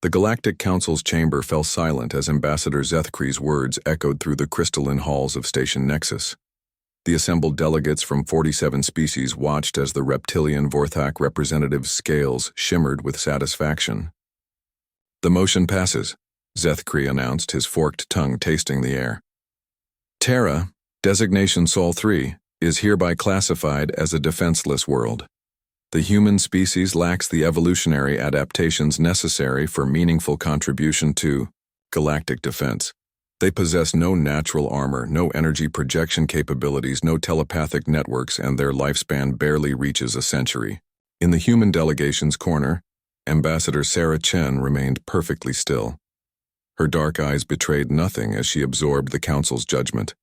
The Galactic Council's chamber fell silent as Ambassador Zethkri's words echoed through the crystalline halls of Station Nexus. The assembled delegates from 47 species watched as the reptilian Vorthak representative's scales shimmered with satisfaction. "The motion passes," Zethkri announced, his forked tongue tasting the air. "Terra, designation Sol 3, is hereby classified as a defenseless world. The human species lacks the evolutionary adaptations necessary for meaningful contribution to galactic defense. They possess no natural armor, no energy projection capabilities, no telepathic networks, and their lifespan barely reaches a century." In the human delegation's corner, Ambassador Sarah Chen remained perfectly still. Her dark eyes betrayed nothing as she absorbed the Council's judgment.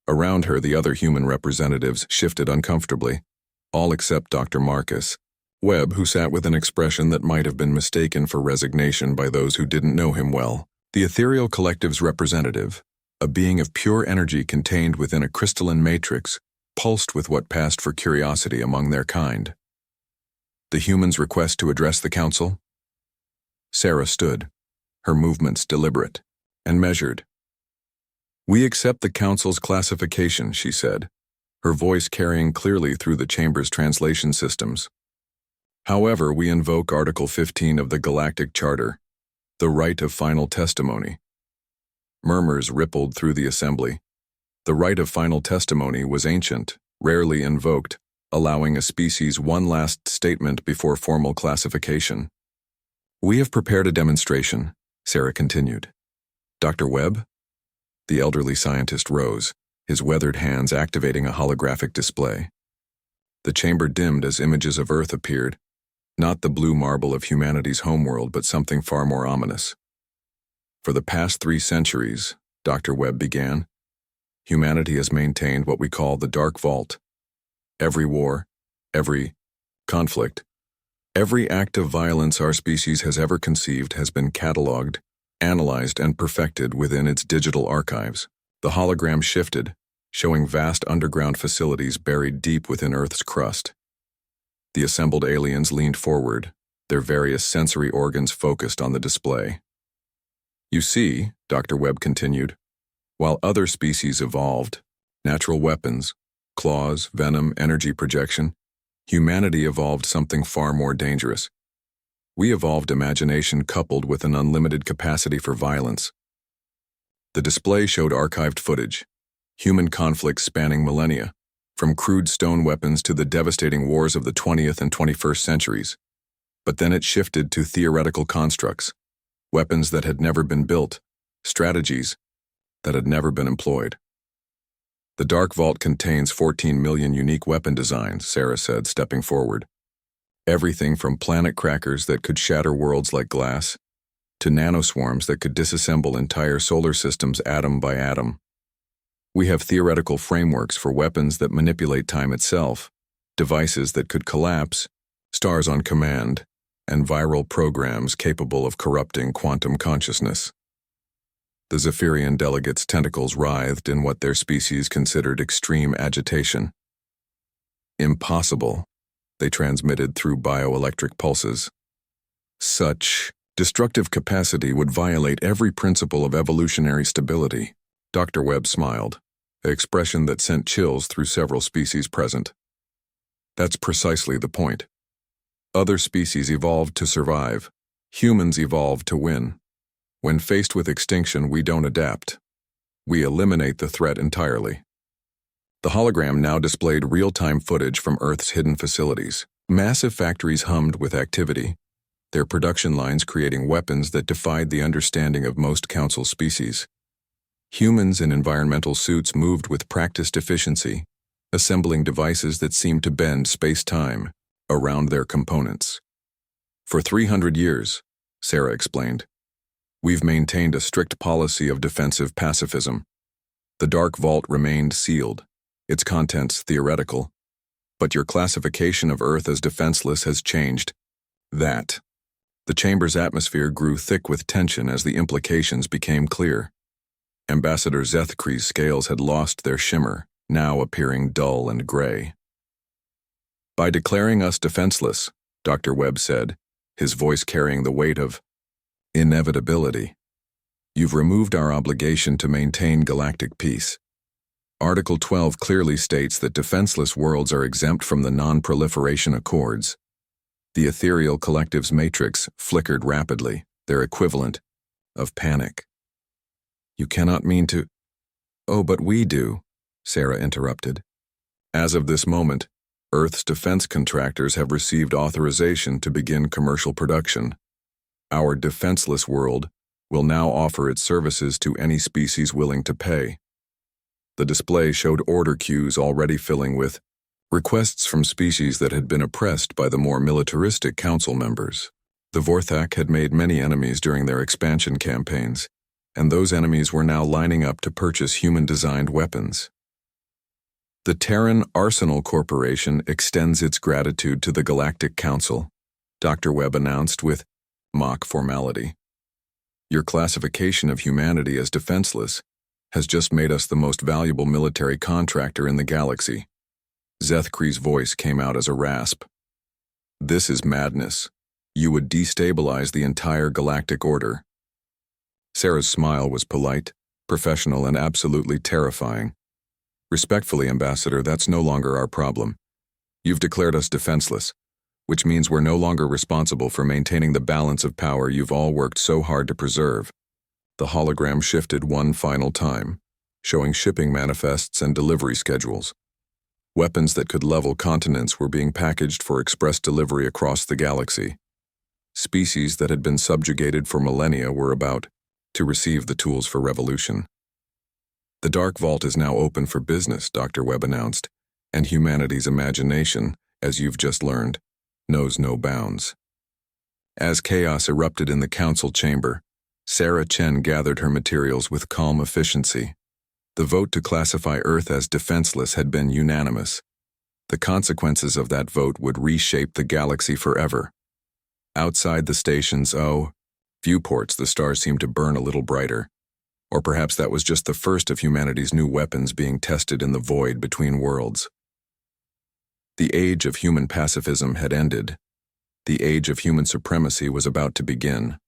Around her, the other human representatives shifted uncomfortably, all except Dr. Marcus Webb, who sat with an expression that might have been mistaken for resignation by those who didn't know him well. The ethereal collective's representative, a being of pure energy contained within a crystalline matrix, pulsed with what passed for curiosity among their kind. "The humans request to address the Council?" Sarah stood, her movements deliberate and measured. "We accept the Council's classification," she said, her voice carrying clearly through the chamber's translation systems. "However, we invoke Article 15 of the Galactic Charter, the right of final testimony." Murmurs rippled through the assembly. The right of final testimony was ancient, rarely invoked, allowing a species one last statement before formal classification. "We have prepared a demonstration," Sarah continued. "Dr. Webb?" The elderly scientist rose, his weathered hands activating a holographic display. The chamber dimmed as images of Earth appeared, not the blue marble of humanity's homeworld, but something far more ominous. "For the past 3 centuries," Dr. Webb began, "humanity has maintained what we call the Dark Vault. Every war, every conflict, every act of violence our species has ever conceived has been catalogued, analyzed, and perfected within its digital archives." The hologram shifted, showing vast underground facilities buried deep within Earth's crust. The assembled aliens leaned forward, their various sensory organs focused on the display. "You see," Dr. Webb continued, "while other species evolved, natural weapons, claws, venom, energy projection, humanity evolved something far more dangerous. We evolved imagination coupled with an unlimited capacity for violence." The display showed archived footage, human conflicts spanning millennia, from crude stone weapons to the devastating wars of the 20th and 21st centuries. But then it shifted to theoretical constructs, weapons that had never been built, strategies that had never been employed. "The Dark Vault contains 14 million unique weapon designs," Sarah said, stepping forward. "Everything from planet crackers that could shatter worlds like glass, to nanoswarms that could disassemble entire solar systems atom by atom. We have theoretical frameworks for weapons that manipulate time itself, devices that could collapse, stars on command, and viral programs capable of corrupting quantum consciousness." The Zephyrian delegates' tentacles writhed in what their species considered extreme agitation. "Impossible," they transmitted through bioelectric pulses. "Such destructive capacity would violate every principle of evolutionary stability." Dr. Webb smiled, an expression that sent chills through several species present. "That's precisely the point. Other species evolved to survive. Humans evolved to win. When faced with extinction, we don't adapt. We eliminate the threat entirely." The hologram now displayed real-time footage from Earth's hidden facilities. Massive factories hummed with activity, their production lines creating weapons that defied the understanding of most Council species. Humans in environmental suits moved with practiced efficiency, assembling devices that seemed to bend space-time around their components. "For 300 years, Sarah explained, we've maintained a strict policy of defensive pacifism. The Dark Vault remained sealed, its contents theoretical, but your classification of Earth as defenseless has changed that." The chamber's atmosphere grew thick with tension as the implications became clear. Ambassador Zethkri's scales had lost their shimmer, now appearing dull and gray. "By declaring us defenseless," Dr. Webb said, his voice carrying the weight of Inevitability. You've removed our obligation to maintain galactic peace. Article 12 clearly states that defenseless worlds are exempt from the non-proliferation accords. The ethereal collective's matrix flickered rapidly, their equivalent of panic. You cannot mean to— Oh, but we do, Sarah interrupted. As of this moment, Earth's defense contractors have received authorization to begin commercial production. Our defenseless world will now offer its services to any species willing to pay. The display showed order queues already filling with requests from species that had been oppressed by the more militaristic council members. The Vorthak had made many enemies during their expansion campaigns, and those enemies were now lining up to purchase human-designed weapons. The Terran Arsenal Corporation extends its gratitude to the Galactic Council, Dr. Webb announced with mock formality. Your classification of humanity as defenseless has just made us the most valuable military contractor in the galaxy. Zethkri's voice came out as a rasp. This is madness. You would destabilize the entire galactic order. Sarah's smile was polite, professional, and absolutely terrifying. Respectfully, Ambassador, that's no longer our problem. You've declared us defenseless, which means we're no longer responsible for maintaining the balance of power you've all worked so hard to preserve. The hologram shifted one final time, showing shipping manifests and delivery schedules. Weapons that could level continents were being packaged for express delivery across the galaxy. Species that had been subjugated for millennia were about to receive the tools for revolution. The Dark Vault is now open for business, Dr. Webb announced, and humanity's imagination, as you've just learned, knows no bounds. As chaos erupted in the council chamber, Sarah Chen gathered her materials with calm efficiency. The vote to classify Earth as defenseless had been unanimous. The consequences of that vote would reshape the galaxy forever. Outside the station's viewports, the stars seemed to burn a little brighter. Or perhaps that was just the first of humanity's new weapons being tested in the void between worlds. The age of human pacifism had ended. The age of human supremacy was about to begin.